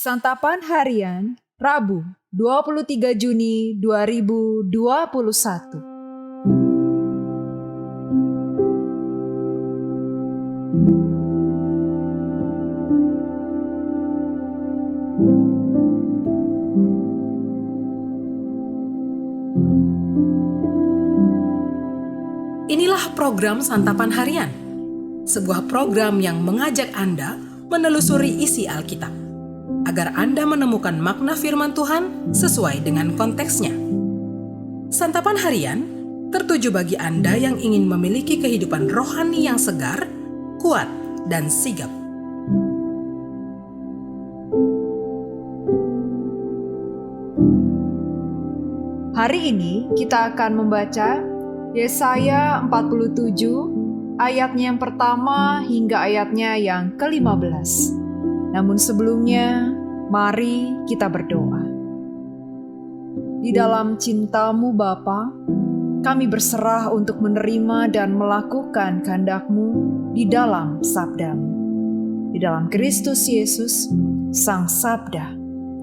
Santapan Harian, Rabu, 23 Juni 2021. Inilah program Santapan Harian, sebuah program yang mengajak Anda menelusuri isi Alkitab, agar Anda menemukan makna firman Tuhan sesuai dengan konteksnya. Santapan Harian tertuju bagi Anda yang ingin memiliki kehidupan rohani yang segar, kuat, dan sigap. Hari ini kita akan membaca Yesaya 47 ayatnya yang pertama hingga ayatnya yang ke-15. Namun sebelumnya, mari kita berdoa. Di dalam cinta-Mu Bapa, kami berserah untuk menerima dan melakukan kehendak-Mu di dalam sabda-Mu. Di dalam Kristus Yesus, Sang Sabda,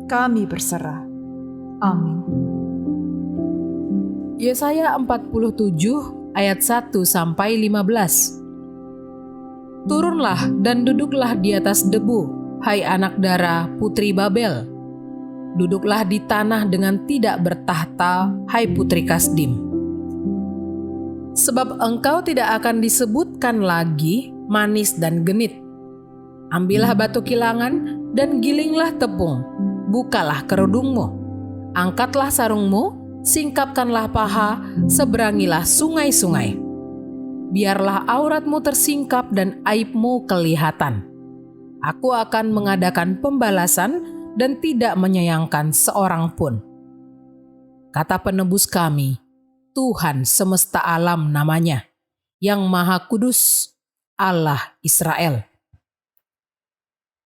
kami berserah. Amin. Yesaya 47 ayat 1-15. Turunlah dan duduklah di atas debu, hai anak dara putri Babel. Duduklah di tanah dengan tidak bertahta, hai putri Kasdim. Sebab engkau tidak akan disebutkan lagi manis dan genit. Ambillah batu kilangan dan gilinglah tepung, bukalah kerudungmu, angkatlah sarungmu, singkapkanlah paha, seberangilah sungai-sungai. Biarlah auratmu tersingkap dan aibmu kelihatan. Aku akan mengadakan pembalasan dan tidak menyayangkan seorang pun. Kata penebus kami, Tuhan semesta alam namanya, yang Maha Kudus, Allah Israel.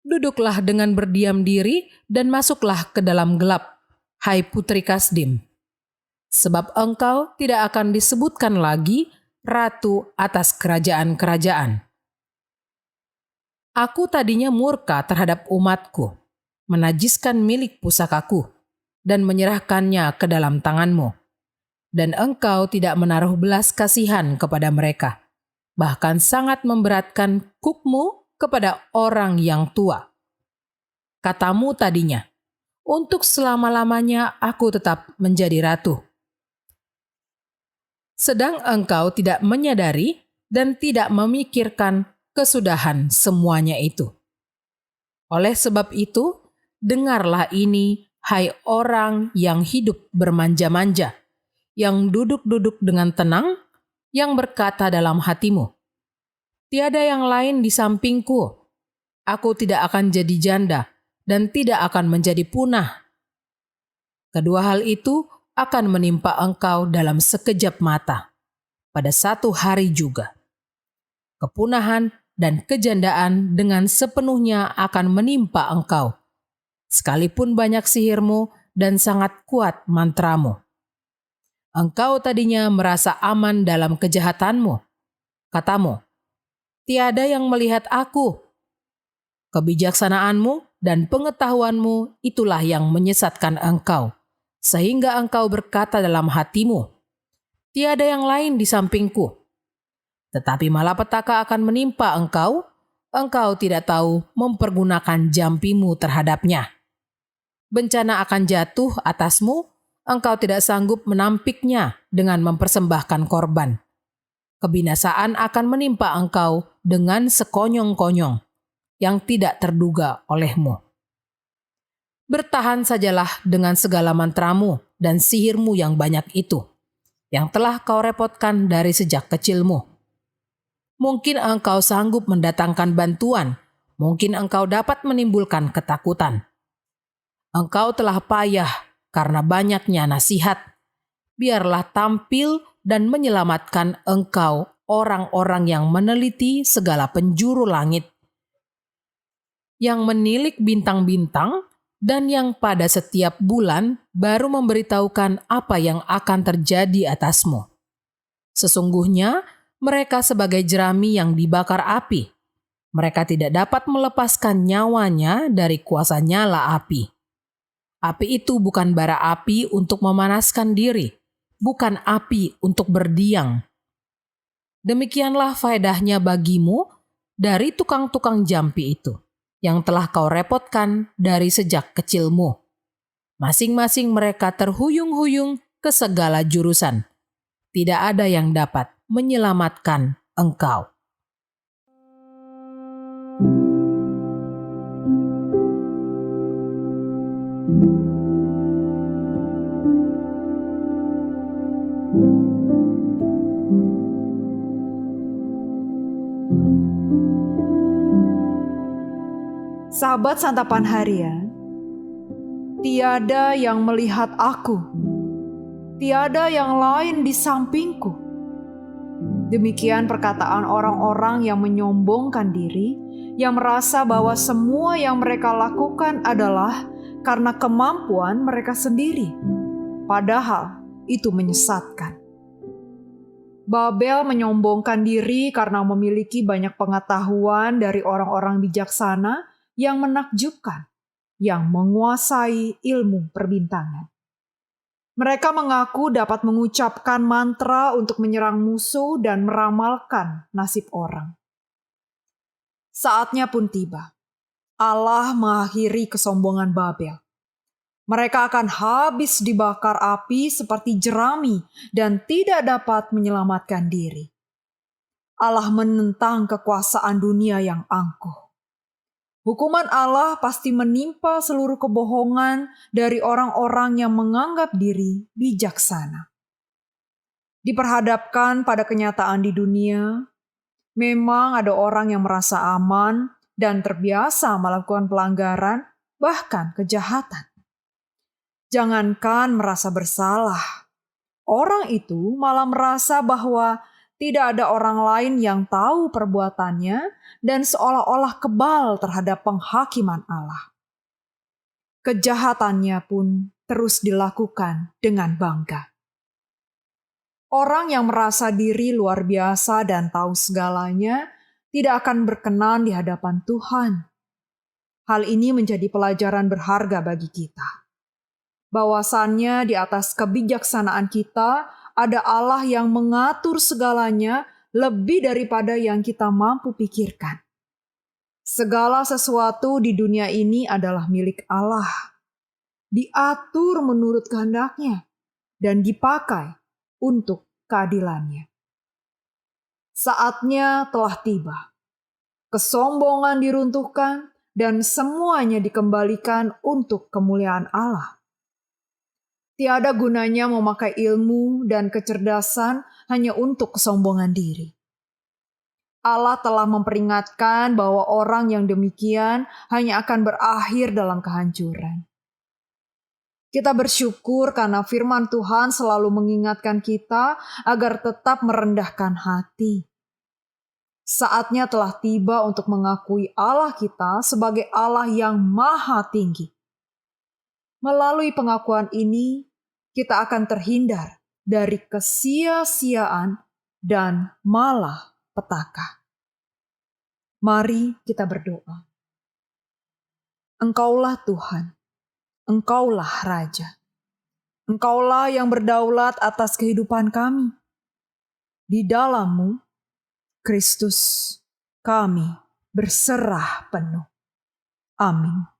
Duduklah dengan berdiam diri dan masuklah ke dalam gelap, hai putri Kasdim. Sebab engkau tidak akan disebutkan lagi ratu atas kerajaan-kerajaan. Aku tadinya murka terhadap umatku, menajiskan milik pusakaku, dan menyerahkannya ke dalam tanganmu. Dan engkau tidak menaruh belas kasihan kepada mereka, bahkan sangat memberatkan kukmu kepada orang yang tua. Katamu tadinya, untuk selama-lamanya aku tetap menjadi ratu. Sedang engkau tidak menyadari dan tidak memikirkan kesudahan semuanya itu. Oleh sebab itu, dengarlah ini, hai orang yang hidup bermanja-manja, yang duduk-duduk dengan tenang, yang berkata dalam hatimu, tiada yang lain di sampingku, aku tidak akan jadi janda dan tidak akan menjadi punah. Kedua hal itu akan menimpa engkau dalam sekejap mata, pada satu hari juga. Kepunahan dan kejandaan dengan sepenuhnya akan menimpa engkau, sekalipun banyak sihirmu dan sangat kuat mantramu. Engkau tadinya merasa aman dalam kejahatanmu. Katamu, tiada yang melihat aku. Kebijaksanaanmu dan pengetahuanmu itulah yang menyesatkan engkau, sehingga engkau berkata dalam hatimu, tiada yang lain di sampingku. Tetapi malapetaka akan menimpa engkau, engkau tidak tahu mempergunakan jampimu terhadapnya. Bencana akan jatuh atasmu, engkau tidak sanggup menampiknya dengan mempersembahkan korban. Kebinasaan akan menimpa engkau dengan sekonyong-konyong, yang tidak terduga olehmu. Bertahan sajalah dengan segala mantramu dan sihirmu yang banyak itu, yang telah kau repotkan dari sejak kecilmu. Mungkin engkau sanggup mendatangkan bantuan, mungkin engkau dapat menimbulkan ketakutan. Engkau telah payah karena banyaknya nasihat. Biarlah tampil dan menyelamatkan engkau orang-orang yang meneliti segala penjuru langit, yang menilik bintang-bintang, dan yang pada setiap bulan baru memberitahukan apa yang akan terjadi atasmu. Sesungguhnya mereka sebagai jerami yang dibakar api, Mereka tidak dapat melepaskan nyawanya dari kuasa nyala api. Api itu bukan bara api untuk memanaskan diri, bukan api untuk berdiam. Demikianlah faedahnya bagimu dari tukang-tukang jampi itu, yang telah kau repotkan dari sejak kecilmu. Masing-masing mereka terhuyung-huyung ke segala jurusan. Tidak ada yang dapat menyelamatkan engkau. Sahabat santapan harian, tiada yang melihat aku, tiada yang lain di sampingku. Demikian perkataan orang-orang yang menyombongkan diri, yang merasa bahwa semua yang mereka lakukan adalah karena kemampuan mereka sendiri. Padahal itu menyesatkan. Babel menyombongkan diri karena memiliki banyak pengetahuan dari orang-orang bijaksana yang menakjubkan, yang menguasai ilmu perbintangan. Mereka mengaku dapat mengucapkan mantra untuk menyerang musuh dan meramalkan nasib orang. Saatnya pun tiba. Allah mengakhiri kesombongan Babel. Mereka akan habis dibakar api seperti jerami dan tidak dapat menyelamatkan diri. Allah menentang kekuasaan dunia yang angkuh. Hukuman Allah pasti menimpa seluruh kebohongan dari orang-orang yang menganggap diri bijaksana. Diperhadapkan pada kenyataan di dunia, memang ada orang yang merasa aman dan terbiasa melakukan pelanggaran, bahkan kejahatan. Jangankan merasa bersalah, orang itu malah merasa bahwa tidak ada orang lain yang tahu perbuatannya dan seolah-olah kebal terhadap penghakiman Allah. Kejahatannya pun terus dilakukan dengan bangga. Orang yang merasa diri luar biasa dan tahu segalanya tidak akan berkenan di hadapan Tuhan. Hal ini menjadi pelajaran berharga bagi kita. Bahwasannya di atas kebijaksanaan kita ada Allah yang mengatur segalanya lebih daripada yang kita mampu pikirkan. Segala sesuatu di dunia ini adalah milik Allah. Diatur menurut kehendaknya dan dipakai untuk keadilannya. Saatnya telah tiba. Kesombongan diruntuhkan dan semuanya dikembalikan untuk kemuliaan Allah. Tiada gunanya memakai ilmu dan kecerdasan hanya untuk kesombongan diri. Allah telah memperingatkan bahwa orang yang demikian hanya akan berakhir dalam kehancuran. Kita bersyukur karena firman Tuhan selalu mengingatkan kita agar tetap merendahkan hati. Saatnya telah tiba untuk mengakui Allah kita sebagai Allah yang maha tinggi. Melalui pengakuan ini, kita akan terhindar dari kesia-siaan dan malapetaka. Mari kita berdoa. Engkaulah Tuhan, Engkaulah Raja. Engkaulah yang berdaulat atas kehidupan kami. Di dalam-Mu, Kristus, kami berserah penuh. Amin.